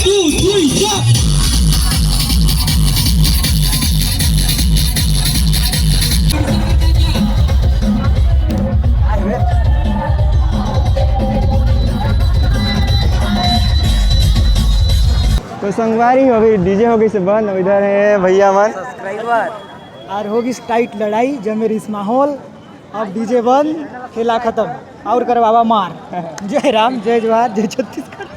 2, 3, jump! तो संगवारी हो गई, डीजे हो गई से बंद। इधर है भैया मन सब्सक्राइबर और होगी टाइट लड़ाई जमेर इस माहौल। अब डीजे बंद, खेला खत्म और करवावा मार। जय राम, जय जवाहर, जय छत्तीसगढ़।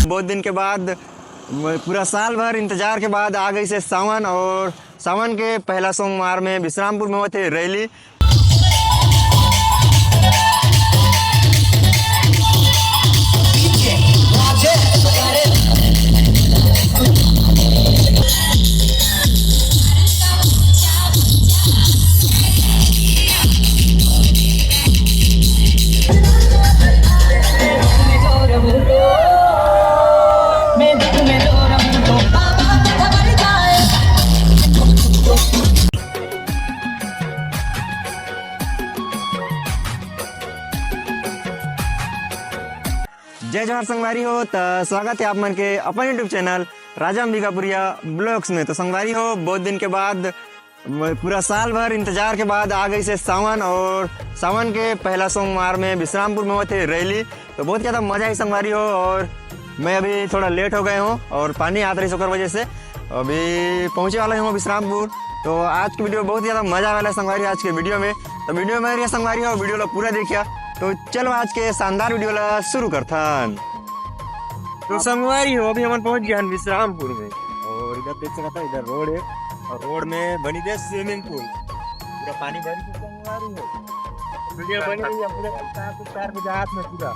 बहुत दिन के बाद, पूरा साल भर इंतजार के बाद आ गई से सावन। और सावन के पहला सोमवार में विश्रामपुर में होते रैली। जय जवाहर संगवारी हो, तो स्वागत है आप मन के अपन यूट्यूब चैनल राजा अंबिकापुरिया ब्लॉग्स में। तो संगवारी हो, बहुत दिन के बाद, पूरा साल भर इंतजार के बाद आ गई से सावन। और सावन के पहला सोमवार में विश्रामपुर में होते रैली। तो बहुत ज़्यादा मजा है संगवारी हो। और मैं अभी थोड़ा लेट हो गए हूँ और पानी आता रही सोकर वजह से अभी पहुँचे वाला हूँ विश्रामपुर। तो आज की वीडियो बहुत ज़्यादा मजा वाला है संगवारी आज के वीडियो में। तो वीडियो में संगवारी हो, वीडियो ला पूरा देखिए। तो चलो आज के शानदार वीडियो ला शुरू करथन। तो संगवारी हो, अभी हम पहुंच गए विश्रामपुर में। और इधर देख सकता, इधर रोड है और रोड में बनी दे स्विमिंग पूल। पूरा पानी भरी है संगवारी हो, वीडियो बनी रही है पूरे 4 बजे हाथ में पूरा।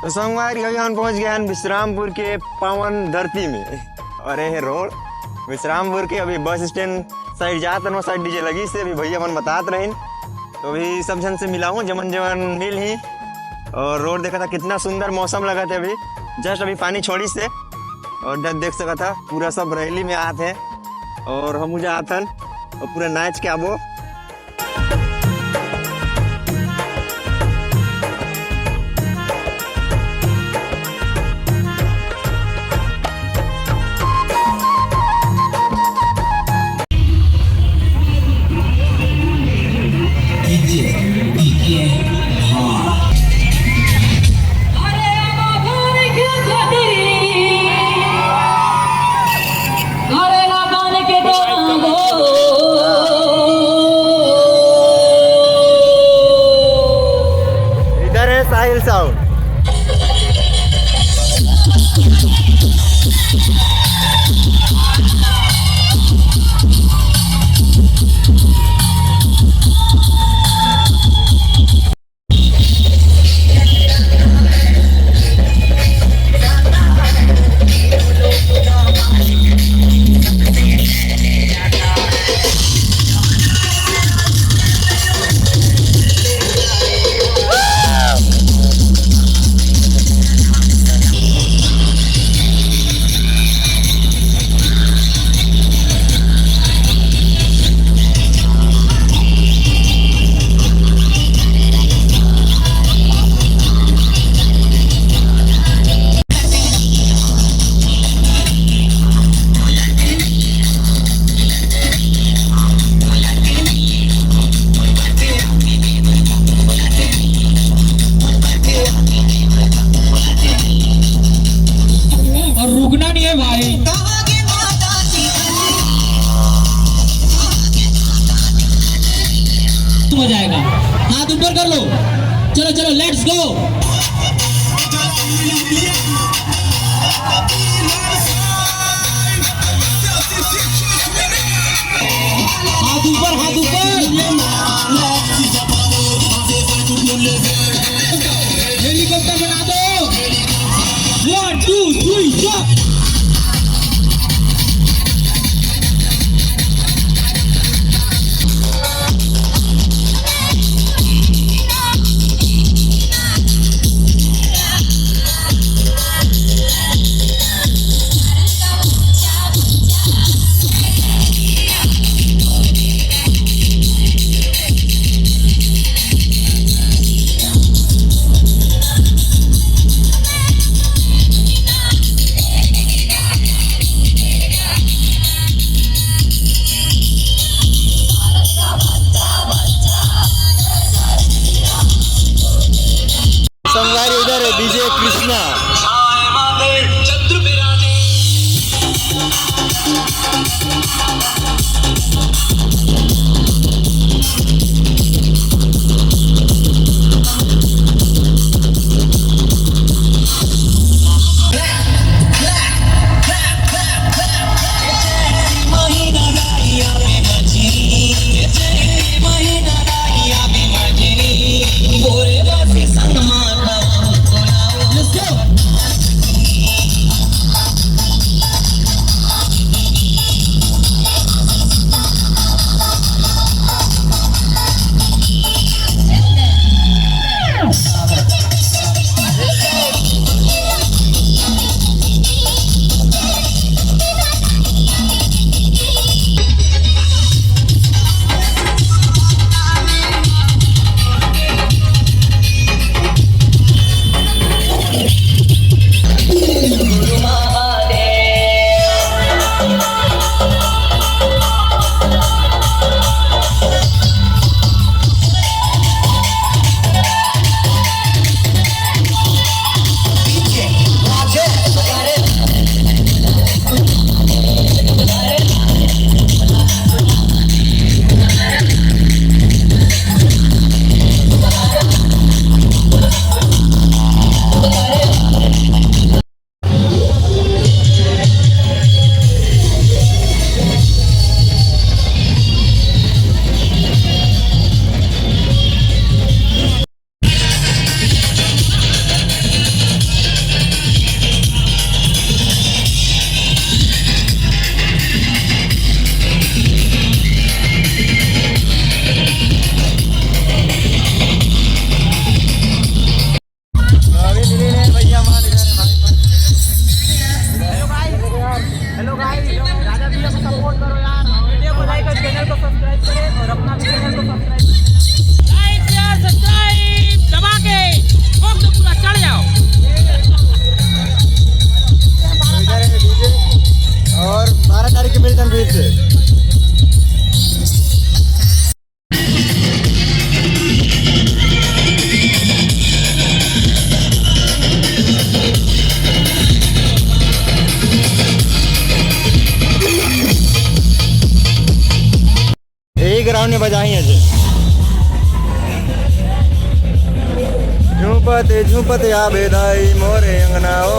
तो संगवारी हो, हम पहुंच गए विश्रामपुर के पावन धरती में। और ये रोड विश्रामपुर के अभी बस स्टैंड साइड जात नो साइड डीजे लगी से अभी भैया मन बतात रहे। तो अभी सब जन से मिला हूँ, जमन जमन मिल ही। और रोड देखा था, कितना सुंदर मौसम लगा था अभी जस्ट अभी पानी छोड़ी से। और डर देख सका था पूरा सब रैली में आते हैं और हम मुझे आथन और पूरा नाच के आबो। ग्राउंड में बजाई है झूपते झूपते आ बेदाई मोरे अंगनाओ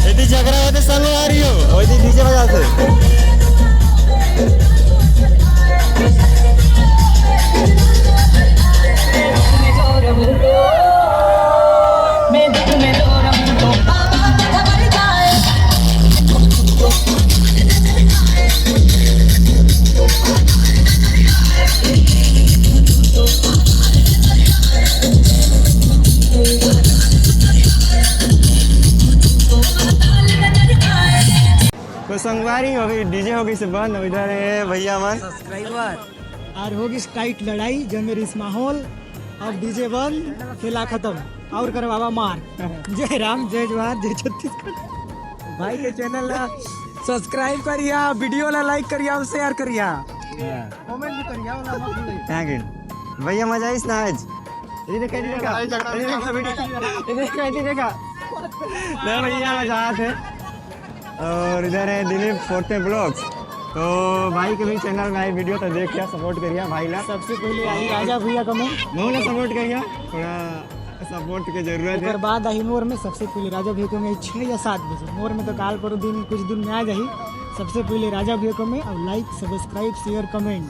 यदि झगड़ा है तो संग आ रही हो, वही डीजे बजा से। तो संगवारी हो गई, डीजे हो गई से बंद। इधर है भैया मन सब्सक्राइबर। और होगी टाइट लड़ाई जमेर इस माहौल। अब डीजे बंद, खेला खत्म, और कर बाबा मार। जय राम, जय जवाहर, जय छत्तीसगढ़। भाई के चैनल ला सब्सक्राइब करिया, वीडियो ला लाइक करिया और शेयर करिया, कमेंट भी करिया वाला मत भूलिए। यहाँ के भैया मजा आई ना आज। ये देखा भैया मजा थे। और इधर है दिलीप फोर्टे ब्लॉग्स। तो भाई के भी चैनल में आई वीडियो तो देखिए, सपोर्ट करिए भाई ला। सबसे पहले आई राजा भैया कमेंट, बहुत सपोर्ट करिए, थोड़ा सपोर्ट की जरूरत है। और बाद आई मोर में सबसे पहले राजा भैया को मैं 6 या 7 बजे मोर में तो काल पर दिन कुछ दिन में आ जाही। सबसे पहले राजा भैया को मैं और लाइक सब्सक्राइब शेयर कमेंट।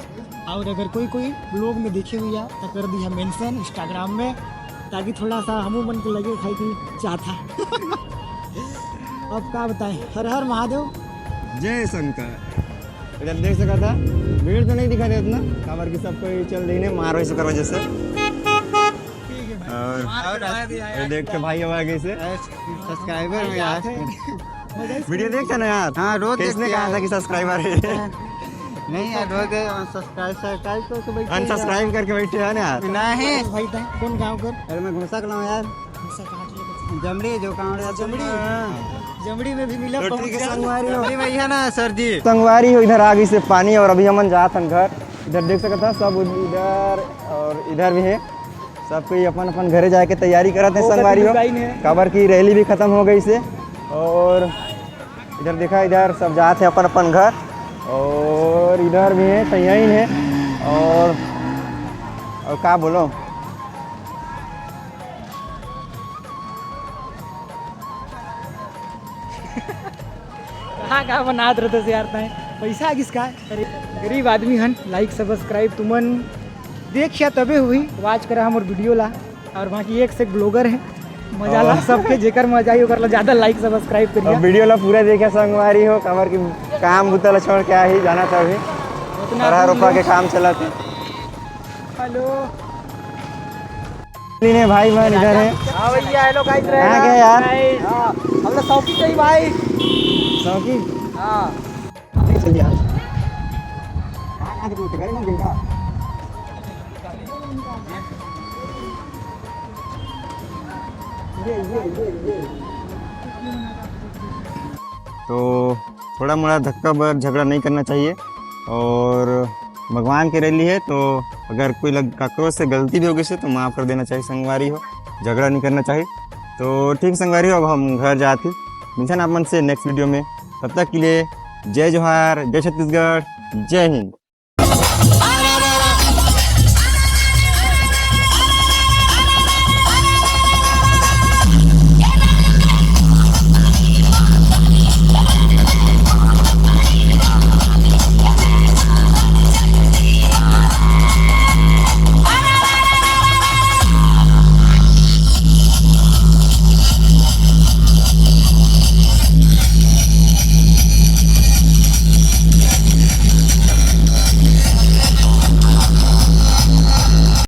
और अगर कोई ब्लॉग में देखे हुई तो कर दिया मेंशन इंस्टाग्राम में, ताकि थोड़ा सा हमू मन को लगे खाई की चाहता। अब क्या बताएं, हर हर महादेव, जय शंकर। इधर देख सका था, भीड़ तो नहीं दिखा दे उतना, खबर की सब कोई चल रही है मारो शुक्र वजह से। और ये देख के भाई आवाज कैसे सब्सक्राइबर में यार वीडियो देखते ना यार। हाँ, रोज किसने कहा था कि सब्सक्राइबर है? नहीं यार, रोज सब्सक्राइब तो बैठे अनसब्सक्राइब करके बैठे हैं ना यार। नहीं। भाई था कौन गाँव कर अरे मैं घुसा कर यार, जमड़ी जो जमड़ी में भी मिला। जमड़ी भैया ना सर जी संगवारी हो। इधर आगे से पानी और अभी हमन जात हन घर। इधर देख सकता था सब, इधर और इधर भी है, सब कोई अपन अपन घरे जाके के तैयारी करते हैं। संगवारी हो काबर की रैली भी खत्म हो गई से। और इधर देखा, इधर सब जाते हैं अपन अपन घर। और इधर भी है तैयारी है। और क्या बोलो, कहाँ बनात रहते से यार ताए पैसा किसका। गरीब आदमी हन, लाइक सब्सक्राइब तुमन देखिया तबे हुई, वाच करा हमर वीडियो ला। और बाकी एक से ब्लॉगर है, मजा ला सबके, जेकर मजा आई ओकर ला ज्यादा लाइक सब्सक्राइब और करिए। वीडियो ला पूरा देखा संगवारी हो, खबर की काम बुतल छोड़ के ही जाना था। अभी रोपा के काम चला थे। हेलो ने भाई मन इधर है। हाँ भैया, हेलो गाइस। कहाँ गए यार? हम लोग शौकी चाहिए भाई। सौकी हाँ चल यार। तो थोड़ा मोड़ा धक्का बर झगड़ा नहीं करना चाहिए। और भगवान की रैली है, तो अगर कोई काकरोच से गलती भी होगी से तो माफ़ कर देना चाहिए। संगवारी हो, झगड़ा नहीं करना चाहिए। तो ठीक संगवारी हो, अब हम घर जाते मिलते हैं आप मन से नेक्स्ट वीडियो में। तब तक के लिए जय जोहार, जय छत्तीसगढ़, जय हिंद।